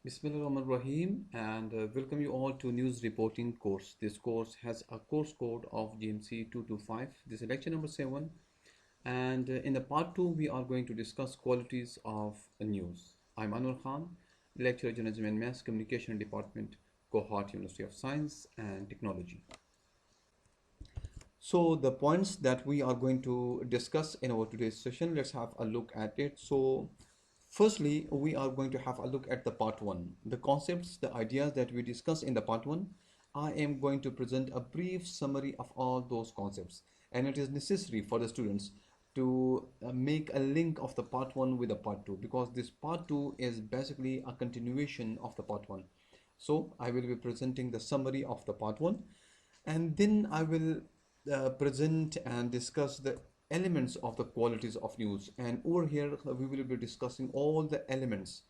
Bismillahirrahmanirrahim and welcome you all to news reporting course. This course has a course code of GMC 225. This is lecture number 7 and in the part 2 we are going to discuss qualities of news. I'm Anwar Khan, lecturer journalism and mass communication department, Cohort University of Science and Technology. So the points that we are going to discuss in our today's session, let's have a look at it. So firstly, we are going to have a look at the part 1. The concepts, the ideas that we discussed in the part 1. I am going to present a brief summary of all those concepts, and it is necessary for the students to make a link of the part 1 with the part 2, because this part 2 is basically a continuation of the part 1. So I will be presenting the summary of the part 1, and then I will present and discuss the elements of the qualities of news. And over here, we will be discussing all the elements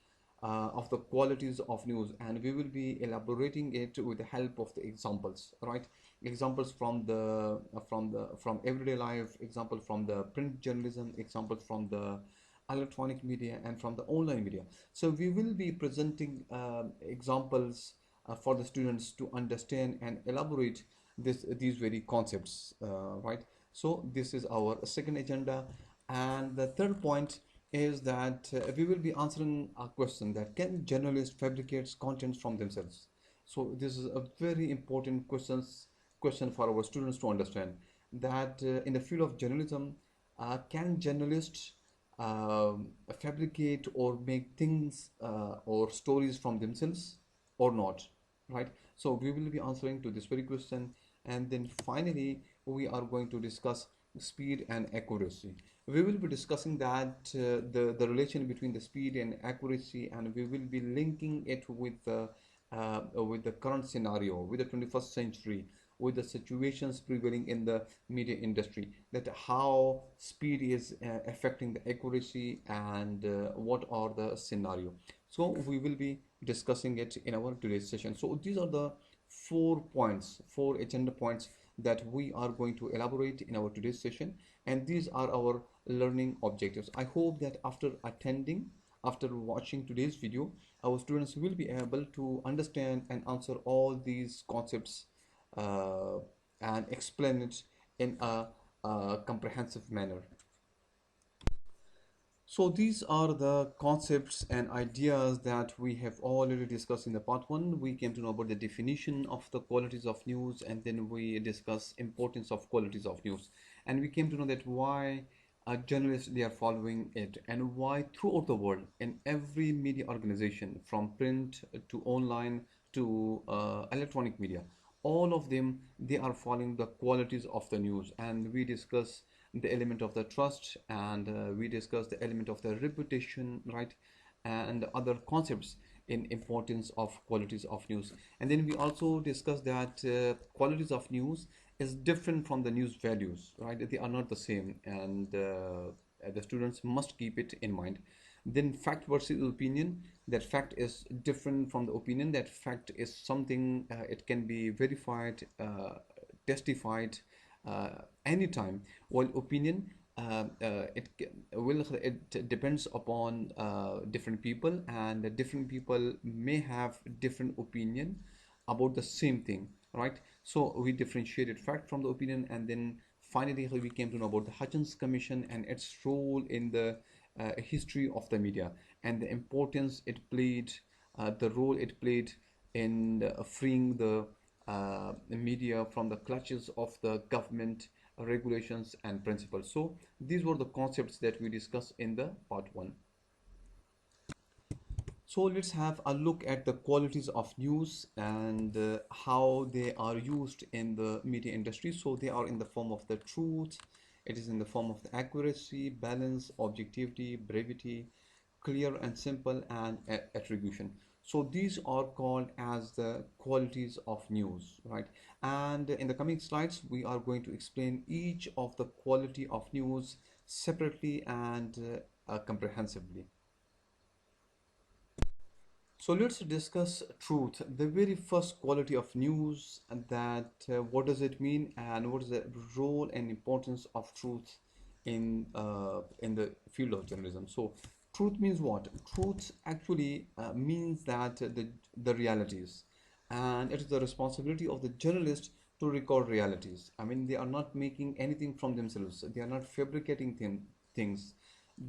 of the qualities of news, and we will be elaborating it with the help of the examples, right? Examples from everyday life, example from the print journalism, examples from the electronic media, and from the online media. So we will be presenting examples for the students to understand and elaborate these very concepts, right? So this is our second agenda, and the third point is that we will be answering a question: that can journalists fabricate contents from themselves? So this is a very important question for our students to understand, that in the field of journalism, can journalists fabricate or make things or stories from themselves or not, right? So we will be answering to this very question, and then finally we are going to discuss speed and accuracy. We will be discussing that the relation between the speed and accuracy, and we will be linking it with the current scenario, with the 21st century, with the situations prevailing in the media industry, that how speed is affecting the accuracy, and what are the scenario. So we will be discussing it in our today's session. So these are the 4 points, 4 agenda points that we are going to elaborate in our today's session, and these are our learning objectives. I hope that after watching today's video, our students will be able to understand and answer all these concepts, uh, and explain it in a comprehensive manner. So these are the concepts and ideas that we have already discussed in the part 1. We came to know about the definition of the qualities of news, and then we discuss importance of qualities of news. And we came to know that why journalists they are following it, and why throughout the world in every media organization, from print to online to electronic media, all of them they are following the qualities of the news. And we discuss the element of the trust, and we discuss the element of the reputation, right, and other concepts in importance of qualities of news. And then we also discuss that qualities of news is different from the news values, right? They are not the same, and the students must keep it in mind. Then fact versus opinion, that fact is different from the opinion. That fact is something, it can be verified, testified anytime, while opinion, it depends upon different people, and different people may have different opinion about the same thing, right? So we differentiated fact from the opinion, and then finally we came to know about the Hutchins Commission and its role in the history of the media, and the importance it played, the role it played in freeing the media from the clutches of the government regulations and principles. So these were the concepts that we discussed in the part 1. So let's have a look at the qualities of news, and how they are used in the media industry. So they are in the form of the truth, it is in the form of the accuracy, balance, objectivity, brevity, clear and simple, and attribution. So these are called as the qualities of news, right? And in the coming slides, we are going to explain each of the quality of news separately and comprehensively. So let's discuss truth, the very first quality of news, and that what does it mean, and what is the role and importance of truth in the field of journalism. So Truth means what? Truth actually means that the realities, and it is the responsibility of the journalist to record realities. I mean, they are not making anything from themselves. They are not fabricating things.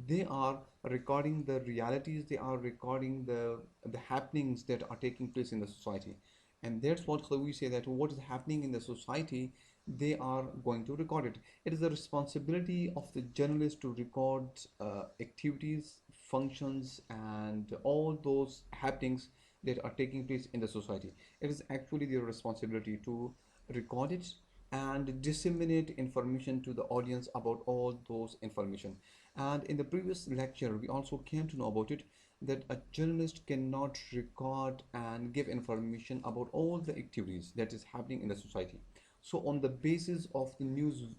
They are recording the realities. They are recording the happenings that are taking place in the society, and that's what we say, that what is happening in the society, they are going to record it. It is the responsibility of the journalist to record activities, functions, and all those happenings that are taking place in the society. It is actually their responsibility to record it and disseminate information to the audience about all those information. And in the previous lecture, we also came to know about it, that a journalist cannot record and give information about all the activities that is happening in the society. So on the basis of the news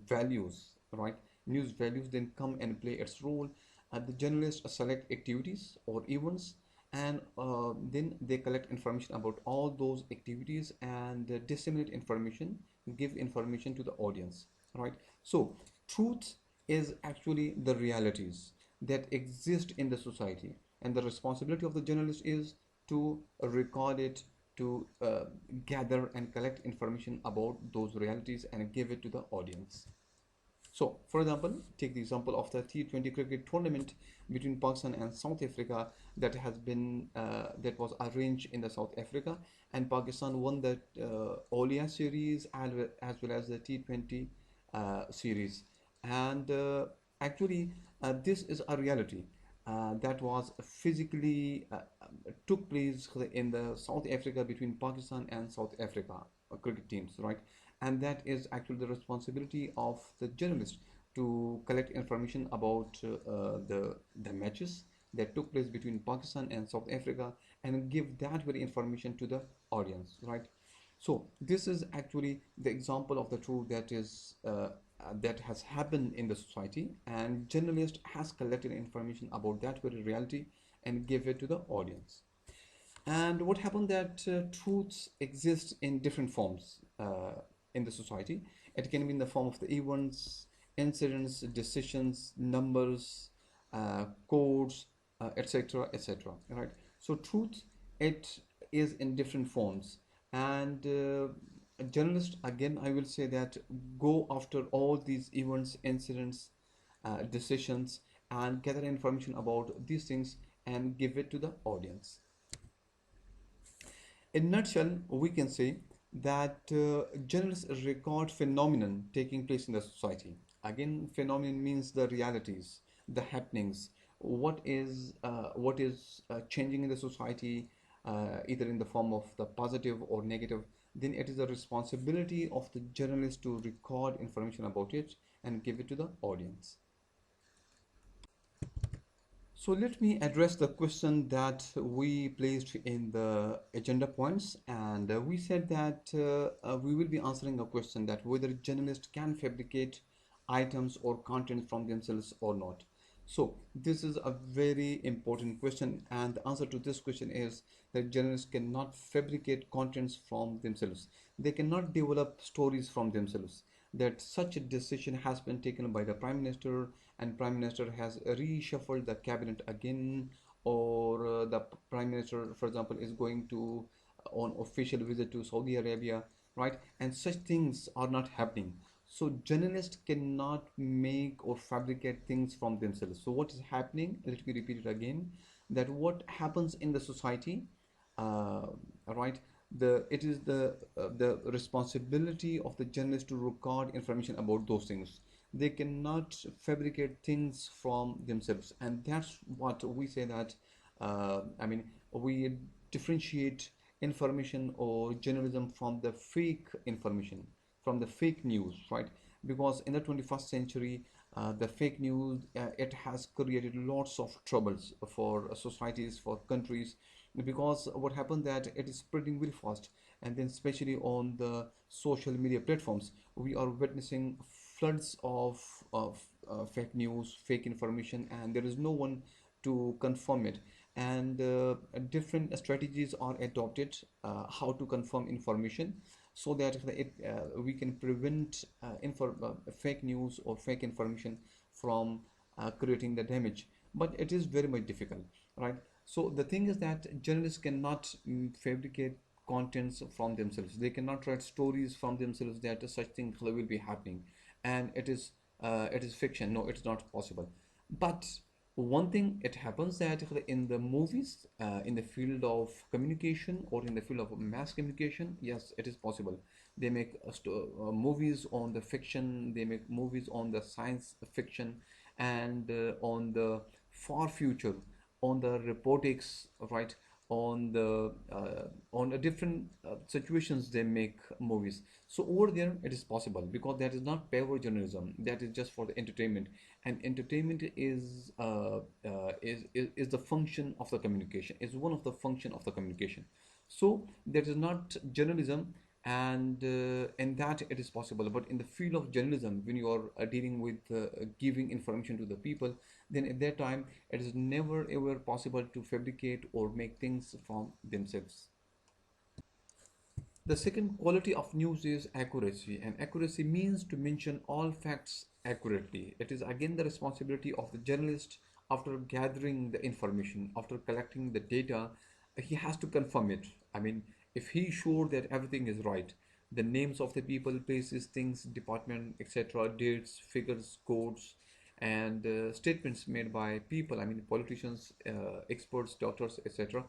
values, right, news values then come and play its role. The journalists select activities or events, and then they collect information about all those activities and disseminate information, give information to the audience, right? So truth is actually the realities that exist in the society, and the responsibility of the journalist is to record it, to gather and collect information about those realities and give it to the audience. So, for example, take the example of the T20 cricket tournament between Pakistan and South Africa that was arranged in the South Africa, and Pakistan won the ODI series as well as the T20 series. And actually, this is a reality that was physically took place in the South Africa between Pakistan and South Africa cricket teams, right? And that is actually the responsibility of the journalist to collect information about the matches that took place between Pakistan and South Africa and give that very information to the audience, right? So this is actually the example of the truth that has happened in the society, and journalist has collected information about that very reality and give it to the audience. And what happened that truths exist in different forms in the society. It can be in the form of the events, incidents, decisions, numbers, codes, etc., etc. Right. So truth, it is in different forms, and journalists, again, I will say that, go after all these events, incidents, decisions, and gather information about these things and give it to the audience. In a nutshell, we can say that journalists record phenomenon taking place in the society. Again, phenomenon means the realities, the happenings, what is changing in the society, either in the form of the positive or negative. Then it is the responsibility of the journalist to record information about it and give it to the audience. So let me address the question that we placed in the agenda points, and we said that we will be answering a question that whether journalists can fabricate items or content from themselves or not. So this is a very important question, and the answer to this question is that journalists cannot fabricate contents from themselves. They cannot develop stories from themselves. That such a decision has been taken by the Prime Minister, and Prime Minister has reshuffled the cabinet again, or the Prime Minister, for example, is going to on official visit to Saudi Arabia, right? And such things are not happening. So journalists cannot make or fabricate things from themselves. So what is happening? Let me repeat it again. That what happens in the society, uh, right? It is the responsibility of the journalist to record information about those things. They cannot fabricate things from themselves, and that's what we say that I mean, we differentiate information or journalism from the fake information, from the fake news, right? Because in the 21st century, the fake news, it has created lots of troubles for societies, for countries, because what happened that it is spreading very fast, and then especially on the social media platforms, we are witnessing floods of fake news, fake information, and there is no one to confirm it. And different strategies are adopted how to confirm information, so that we can prevent fake news or fake information from creating the damage. but it is very much difficult, right? So the thing is that journalists cannot fabricate contents from themselves. They cannot write stories from themselves that such things will be happening, and it is fiction. No, it's not possible. But one thing it happens that in the movies, in the field of communication or in the field of mass communication, yes, it is possible. They make movies on the fiction, they make movies on the science fiction, and on the far future, on the robotics, right? On the on a different situations they make movies. So over there it is possible because that is not pure journalism, that is just for the entertainment, and entertainment is the function of the communication, is one of the function of the communication. So that is not journalism, and in that it is possible. But in the field of journalism, when you are dealing with giving information to the people, then at that time it is never ever possible to fabricate or make things from themselves. The second quality of news is accuracy, and accuracy means to mention all facts accurately. It is again the responsibility of the journalist. After gathering the information, after collecting the data, he has to confirm it. I mean, if he is sure that everything is right, the names of the people, places, things, department, etc., dates, figures, codes, and statements made by people, I mean, politicians, experts, doctors, etc.,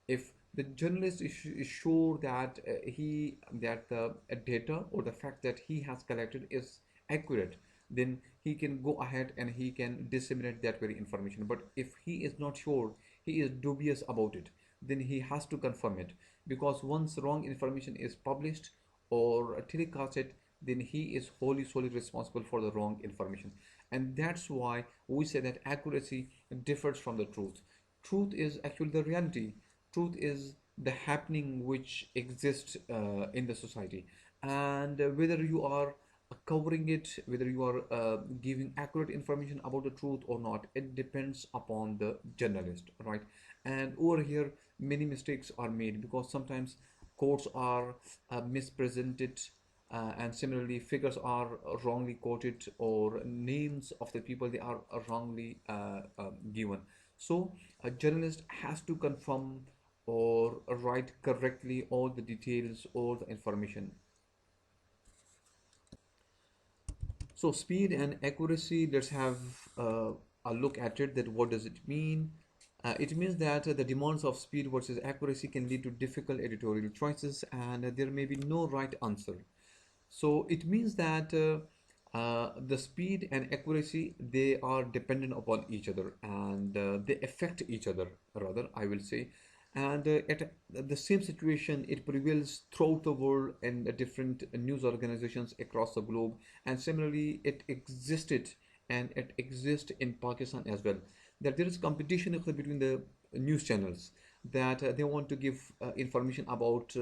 if the journalist is sure that the data or the fact that he has collected is accurate, then he can go ahead and he can disseminate that very information. But if he is not sure, he is dubious about it, then he has to confirm it, because once wrong information is published or telecasted, then he is wholly solely responsible for the wrong information. And that's why we say that accuracy differs from the truth. Truth is actually the reality. Truth is the happening which exists in the society, and whether you are covering it, whether you are giving accurate information about the truth or not, it depends upon the journalist, right? And over here many mistakes are made because sometimes quotes are mispresented, and similarly figures are wrongly quoted, or names of the people they are wrongly given. So a journalist has to confirm or write correctly all the details, all the information. So speed and accuracy, let's have a look at it, that what does it mean? It means that the demands of speed versus accuracy can lead to difficult editorial choices, and there may be no right answer. So it means that the speed and accuracy, they are dependent upon each other, and they affect each other, rather I will say. And at the same situation, it prevails throughout the world in the different news organizations across the globe. And similarly, it existed and it exists in Pakistan as well. That there is competition between the news channels, that they want to give information about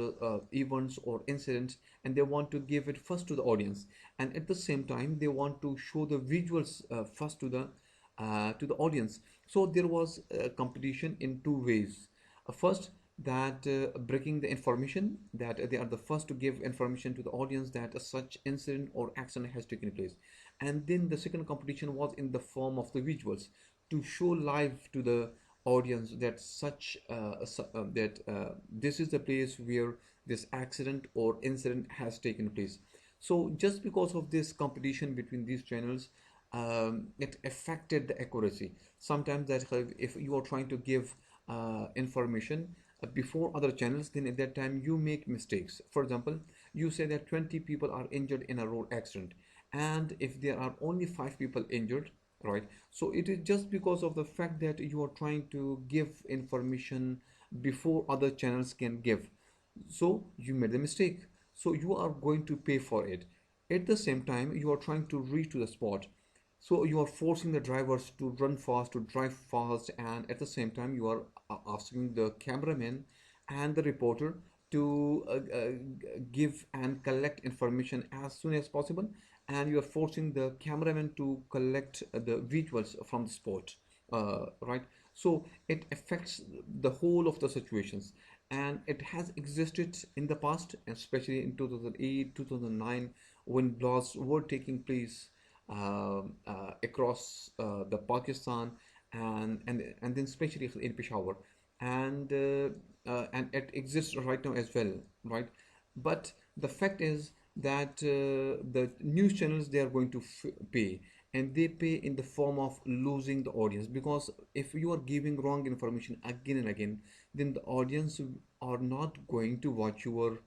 events or incidents, and they want to give it first to the audience, and at the same time they want to show the visuals first to the audience. So there was competition in two ways. First, that breaking the information, that they are the first to give information to the audience that a such incident or accident has taken place. And then the second competition was in the form of the visuals, to show live to the audience that this is the place where this accident or incident has taken place. So just because of this competition between these channels, it affected the accuracy. Sometimes that if you are trying to give information before other channels, then at that time you make mistakes. For example, you say that 20 people are injured in a road accident, and if there are only 5 people injured, right? So it is just because of the fact that you are trying to give information before other channels can give. So you made a mistake, so you are going to pay for it. At the same time, you are trying to reach to the spot, so you are forcing the drivers to run fast, to drive fast, and at the same time you are asking the cameraman and the reporter to give and collect information as soon as possible, and you are forcing the cameraman to collect the visuals from the spot, right? So it affects the whole of the situations, and it has existed in the past, especially in 2008, 2009, when blasts were taking place across the Pakistan, and then especially in Peshawar, and and it exists right now as well, right? But the fact is that the news channels, they are going to pay, and they pay in the form of losing the audience, because if you are giving wrong information again and again, then the audience are not going to watch your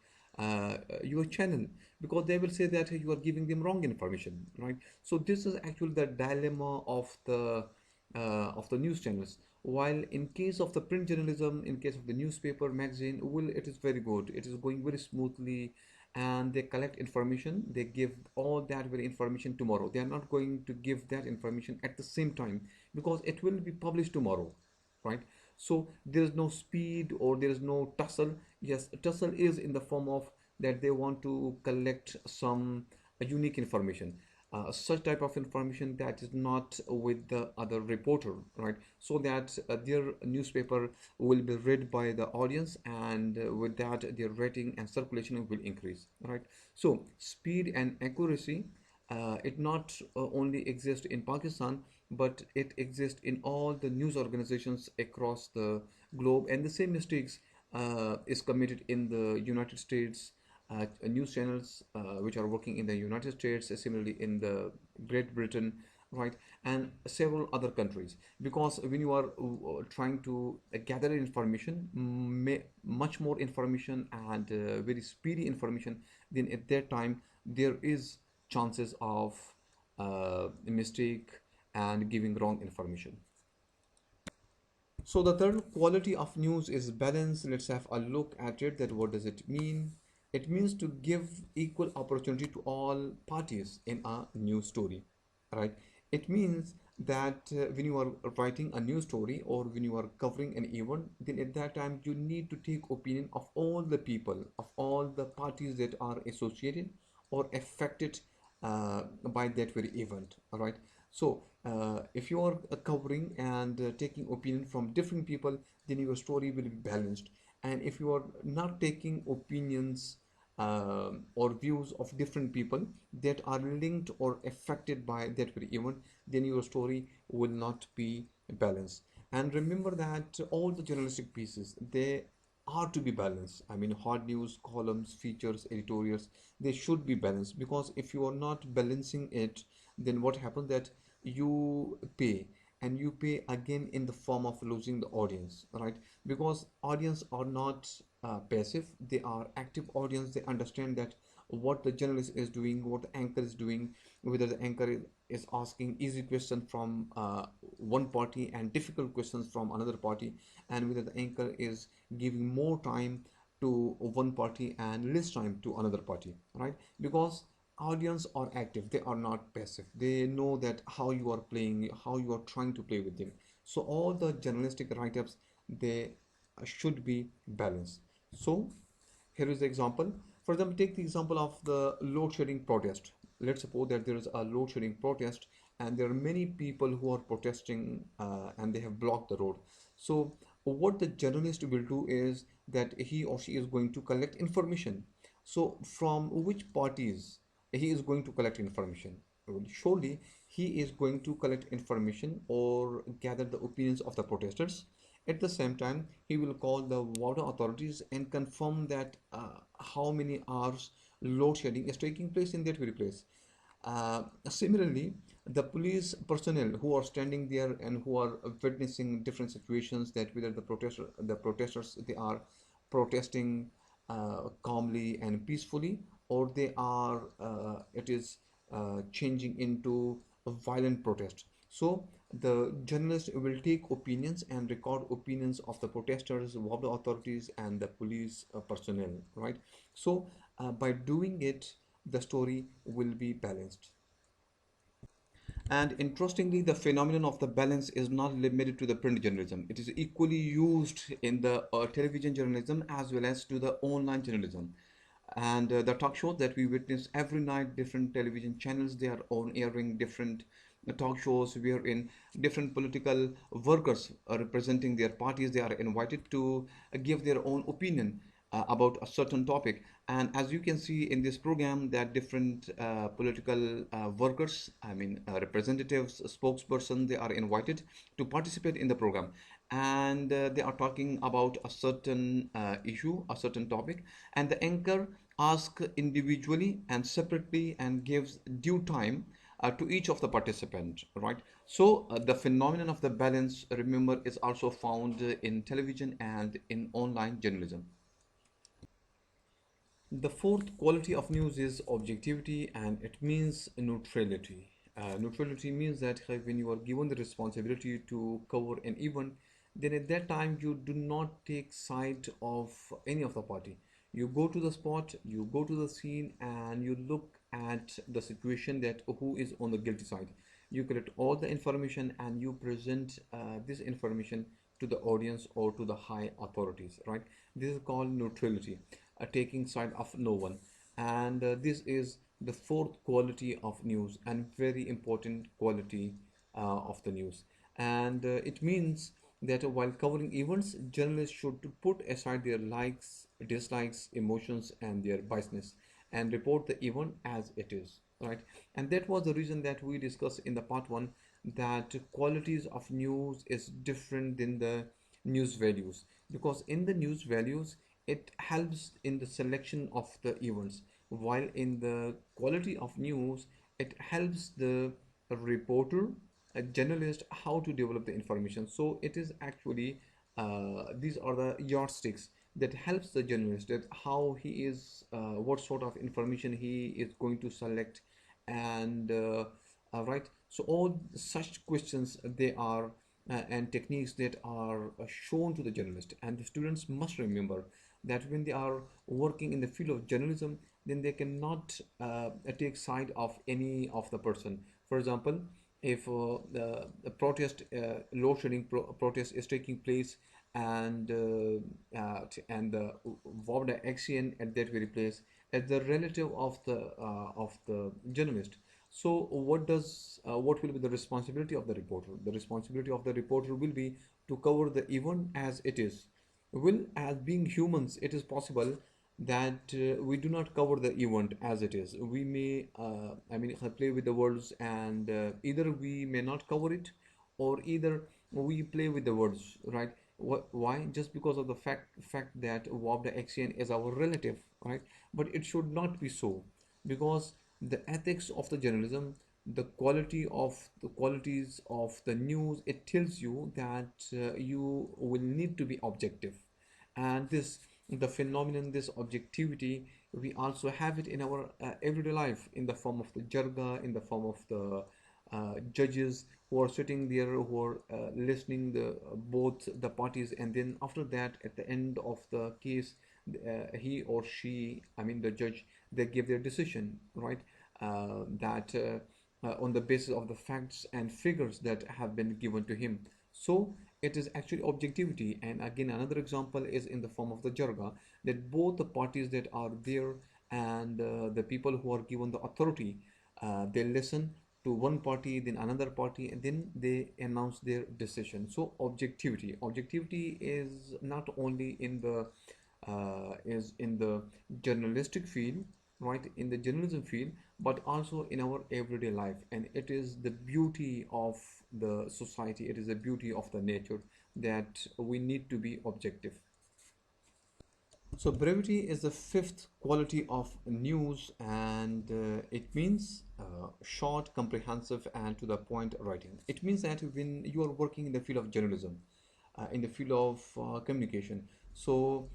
channel, because they will say that you are giving them wrong information, right? So this is actually the dilemma of the news channels. While in case of the print journalism, in case of the newspaper, magazine, well, it is very good. It is going very smoothly, and they collect information. They give all that very information tomorrow. They are not going to give that information at the same time, because it will be published tomorrow, right? So there is no speed or there is no tussle. Yes, tussle is in the form of that they want to collect some unique information, such type of information that is not with the other reporter, right? So that their newspaper will be read by the audience, and with that their rating and circulation will increase, right? So speed and accuracy, it not only exists in Pakistan, but it exists in all the news organizations across the globe, and the same mistakes is committed in the United States. News channels which are working in the United States, similarly in the Great Britain, right, and several other countries. Because when you are trying to gather information, much more information and very speedy information, then at that time there is chances of mistake and giving wrong information. So the third quality of news is balance. Let's have a look at it. That what does it mean? It means to give equal opportunity to all parties in a news story, right? It means that when you are writing a news story or when you are covering an event, then at that time you need to take opinion of all the people, of all the parties that are associated or affected by that very event, all right? So if you are covering and taking opinion from different people, then your story will be balanced. And if you are not taking opinions or views of different people that are linked or affected by that very event, then your story will not be balanced. And remember that all the journalistic pieces, they are to be balanced. I mean, hard news, columns, features, editorials, they should be balanced, because if you are not balancing it, then what happens that you pay, and you pay again in the form of losing the audience, right? Because audience are not passive, they are active audience. They understand that what the journalist is doing, what the anchor is doing, whether the anchor is asking easy question from one party and difficult questions from another party, and whether the anchor is giving more time to one party and less time to another party, right? Because audience are active, they are not passive. They know that how you are playing, how you are trying to play with them. So all the journalistic write-ups, they should be balanced. So here is the example. For example, take the example of the load shedding protest. Let's suppose that there is a load shedding protest, and there are many people who are protesting, and they have blocked the road. So what the journalist will do is that he or she is going to collect information. So from which parties he is going to collect information? Well, surely he is going to collect information or gather the opinions of the protesters. At the same time, he will call the water authorities and confirm that how many hours load shedding is taking place in that very place. Similarly, the police personnel who are standing there and who are witnessing different situations, that whether the protesters, they are protesting calmly and peacefully, or they are it is changing into a violent protest. So the journalist will take opinions and record opinions of the protesters, water authorities, and the police personnel, right? So by doing it, the story will be balanced. And interestingly, the phenomenon of the balance is not limited to the print journalism. It is equally used in the television journalism as well as to the online journalism. And the talk shows that we witness every night, different television channels, they are on airing different talk shows wherein different political workers are representing their parties. They are invited to give their own opinion. about a certain topic. And as you can see in this program, that different political workers, I mean representatives, spokesperson, they are invited to participate in the program, and they are talking about a certain issue, a certain topic, and the anchor asks individually and separately and gives due time to each of the participant, right? So the phenomenon of the balance, remember, is also found in television and in online journalism. The fourth quality of news is objectivity, and it means neutrality. Neutrality means that when you are given the responsibility to cover an event, then at that time you do not take side of any of the party. You go to the spot, you go to the scene, and you look at the situation, that who is on the guilty side. You collect all the information and you present this information to the audience or to the high authorities, right? This is called neutrality, taking side of no one. And this is the fourth quality of news and very important quality of the news. And it means that while covering events, journalists should put aside their likes, dislikes, emotions, and their biasness, and report the event as it is, right? And that was the reason that we discussed in the part one, that qualities of news is different than the news values, because in the news values it helps in the selection of the events, while in the quality of news it helps the reporter, a journalist, how to develop the information. So it is actually these are the yardsticks that helps the journalist, that how he is, what sort of information he is going to select. And right, so all such questions, they are and techniques that are shown to the journalist, and the students must remember that when they are working in the field of journalism, then they cannot take side of any of the person. For example, if the protest, load shedding protest is taking place, and the Wabda action at that very place, as the relative of the journalist. So what will be the responsibility of the reporter? The responsibility of the reporter will be to cover the event as it is. Well, as being humans, it is possible that we do not cover the event as it is. We may, play with the words, and either we may not cover it, or either we play with the words, right? Why? Just because of the fact that Wabda Axian is our relative, right? But it should not be so, because the ethics of the journalism, the qualities of the news, it tells you that you will need to be objective. And this, the phenomenon, this objectivity, we also have it in our everyday life, in the form of the jarga, in the form of the judges who are sitting there, who are listening the both the parties, and then after that, at the end of the case, he or she, I mean the judge, they give their decision, right? That On the basis of the facts and figures that have been given to him. So it is actually objectivity. And again, another example is in the form of the jarga, that both the parties that are there, and the people who are given the authority, they listen to one party, then another party, and then they announce their decision. So objectivity is not only in the is in the journalistic field, right, in the journalism field, but also in our everyday life. And it is the beauty of the society, it is the beauty of the nature, that we need to be objective. So brevity is the fifth quality of news, and it means short, comprehensive, and to the point writing. It means that when you are working in the field of journalism, in the field of communication, so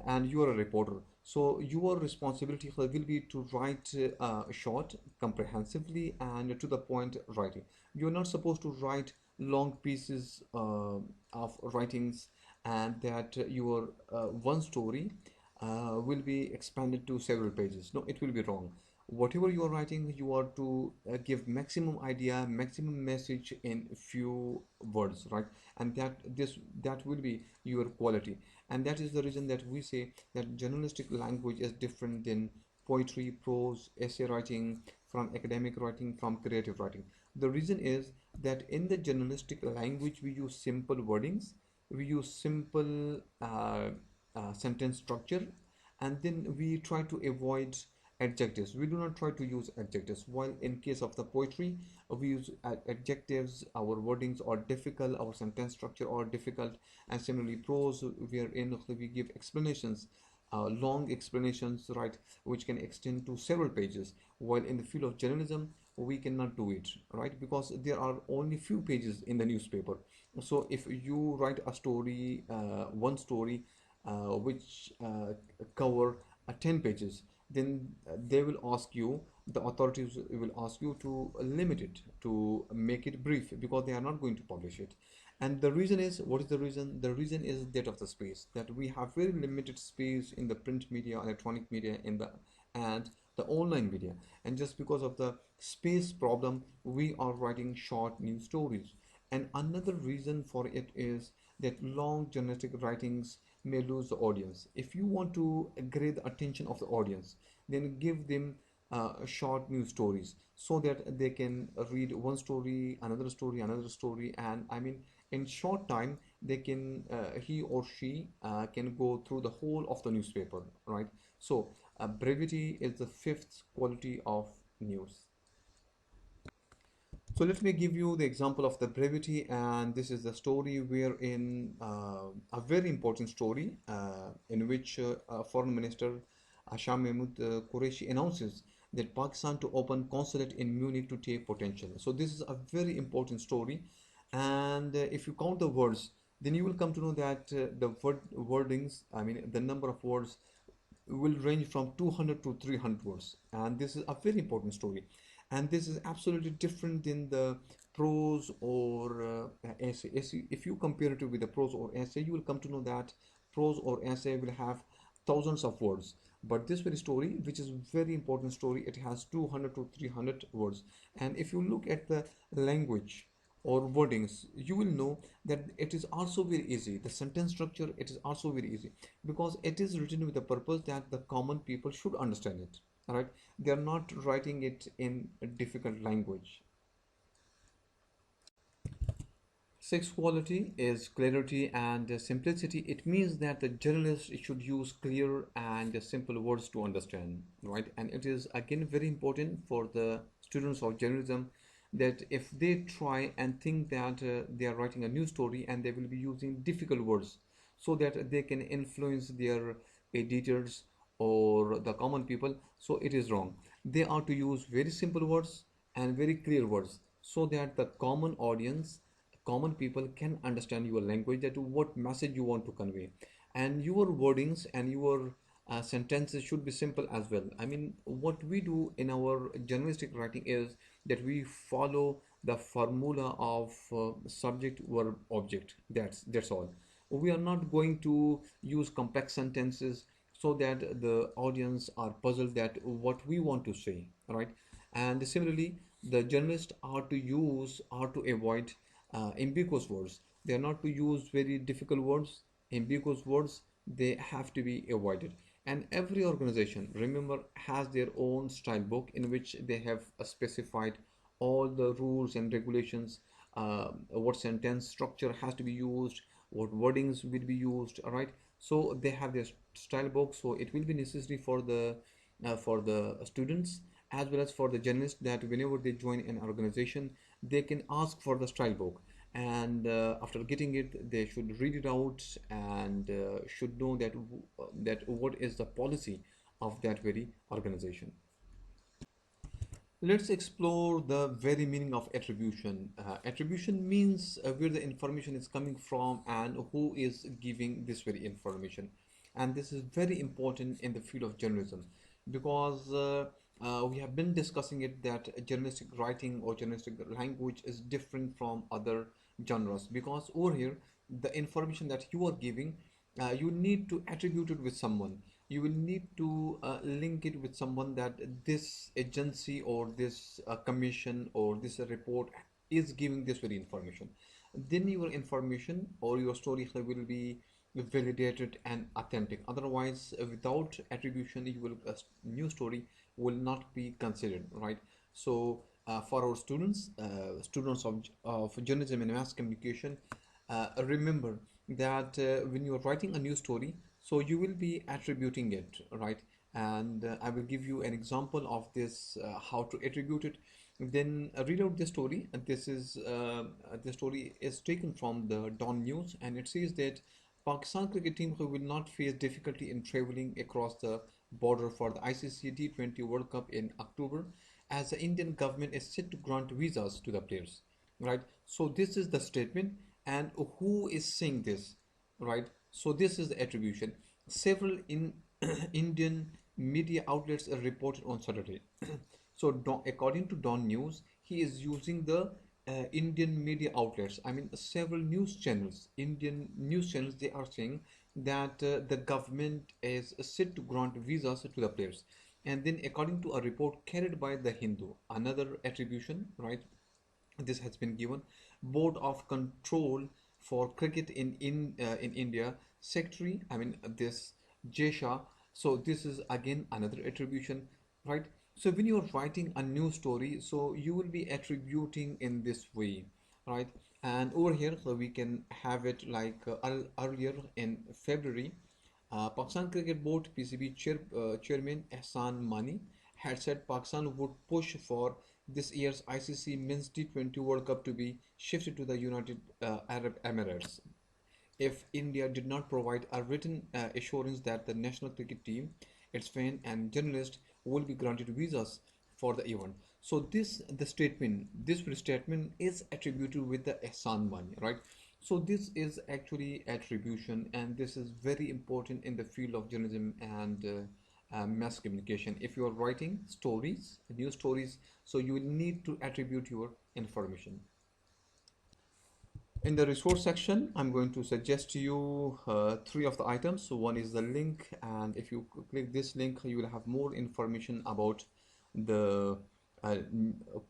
and you are a reporter, so your responsibility will be to write short, comprehensively, and to the point writing. You're not supposed to write long pieces of writings, and that your one story will be expanded to several pages. No, it will be wrong. Whatever you are writing, you are to give maximum idea, maximum message in few words, right? And that will be your quality. And that is the reason that we say that journalistic language is different than poetry, prose, essay writing, from academic writing, from creative writing. The reason is that in the journalistic language we use simple wordings, we use simple sentence structure, and then we try to avoid adjectives. We do not try to use adjectives. While in case of the poetry, we use adjectives. Our wordings are difficult, our sentence structure are difficult, and similarly prose, wherein we give explanations, long explanations, right, which can extend to several pages. While in the field of journalism, we cannot do it, right, because there are only few pages in the newspaper. So if you write a story, one story, which cover 10 pages, then they will ask you, the authorities will ask you to limit it, to make it brief, because they are not going to publish it. And the reason is, what is the reason? The reason is that of the space, that we have very limited space in the print media, electronic media, in the and the online media. And just because of the space problem, we are writing short news stories. And another reason for it is that long journalistic writings may lose the audience. If you want to grab the attention of the audience, then give them short news stories, so that they can read one story, another story, and I mean, in short time, they can he or she can go through the whole of the newspaper, right? So brevity is the fifth quality of news. So let me give you the example of the brevity, and this is the story wherein a very important story in which Foreign Minister Shah Mahmood Qureshi announces that Pakistan to open consulate in Munich to take potential. So this is a very important story, and if you count the words, then you will come to know that wordings, I mean the number of words will range from 200 to 300 words, and this is a very important story, and this is absolutely different than the prose or essay. If you compare it with the prose or essay, you will come to know that prose or essay will have thousands of words, but this very story, which is very important story, it has 200 to 300 words. And if you look at the language or wordings, you will know that it is also very easy. The sentence structure, it is also very easy, because it is written with the purpose that the common people should understand it. All right, they are not writing it in a difficult language. Sixth quality is clarity and simplicity. It means that the journalist should use clear and simple words to understand, right? And it is again very important for the students of journalism that if they try and think that they are writing a news story and they will be using difficult words so that they can influence their editors or the common people, so it is wrong. They are to use very simple words and very clear words so that the common audience, common people can understand your language, that what message you want to convey. And your wordings and your sentences should be simple as well. I mean, what we do in our journalistic writing is that we follow the formula of subject verb object. That's all. We are not going to use complex sentences so that the audience are puzzled that what we want to say, right? And similarly, the journalists are to avoid ambiguous words. They are not to use very difficult words. Ambiguous words, they have to be avoided. And every organization, remember, has their own style book in which they have specified all the rules and regulations, what sentence structure has to be used, what wordings will be used, all right? So they have their style book, so it will be necessary for the students as well as for the journalists that whenever they join an organization, they can ask for the style book, and after getting it, they should read it out and should know that what is the policy of that very organization. Let's explore the very meaning of attribution. Attribution means where the information is coming from and who is giving this very information. And this is very important in the field of journalism, because we have been discussing it that journalistic writing or journalistic language is different from other genres, because over here, the information that you are giving, you need to attribute it with someone. You will need to link it with someone, that this agency or this commission or this report is giving this very information. Then your information or your story will be validated and authentic. Otherwise, without attribution, your new story will not be considered, right? So for our students, students of journalism and mass communication, remember that when you're writing a new story, So you will be attributing it, right? And I will give you an example of this, how to attribute it. Then read out the story. And the story is taken from the Dawn News, and it says that Pakistan cricket team who will not face difficulty in traveling across the border for the ICC T20 World Cup in October, as the Indian government is set to grant visas to the players, right? So this is the statement, and who is saying this, right? So this is the attribution. Several in Indian media outlets are reported on Saturday. So according to Dawn News, he is using the Indian media outlets. I mean, several news channels, Indian news channels, they are saying that the government is set to grant visas to the players. And then, according to a report carried by the Hindu, another attribution, right? This has been given. Board of Control for Cricket in India secretary, I mean this Jesha. So this is again another attribution, right? So when you are writing a new story, so you will be attributing in this way, right? And over here, so we can have it like earlier in February, Pakistan Cricket Board (PCB) chairman Ehsan Mani had said Pakistan would push for this year's ICC Men's T20 World Cup to be shifted to the United Arab Emirates if India did not provide a written assurance that the national cricket team, its fans and journalists will be granted visas for the event. So this statement is attributed with the Ehsan Bani, right? So this is actually attribution, and this is very important in the field of journalism and mass communication. If you are writing stories, news stories, so you will need to attribute your information. In the resource section, I'm going to suggest to you three of the items. So one is the link, and if you click this link, you will have more information about the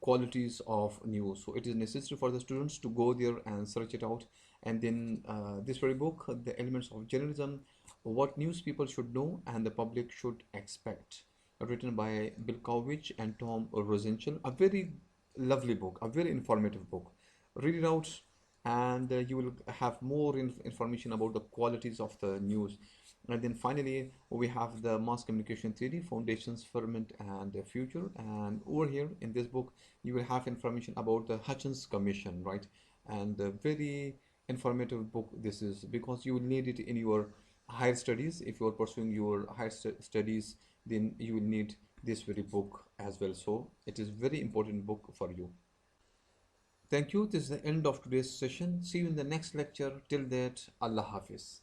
qualities of news. So it is necessary for the students to go there and search it out. And then this very book, The Elements of Journalism, What News People Should Know and the Public Should Expect, written by Bill Kovich and Tom Rosenchel. A very lovely book, a very informative book. Read it out, and you will have more information about the qualities of the news. And then finally, we have the mass communication theory, foundations, ferment, and the future. And over here in this book, you will have information about the Hutchins Commission, right? And a very informative book this is, because you will need it in your higher studies. If you are pursuing your higher studies, then you will need this very book as well. So it is very important book for you. Thank you. This is the end of today's session. See you in the next lecture. Till that, Allah Hafiz.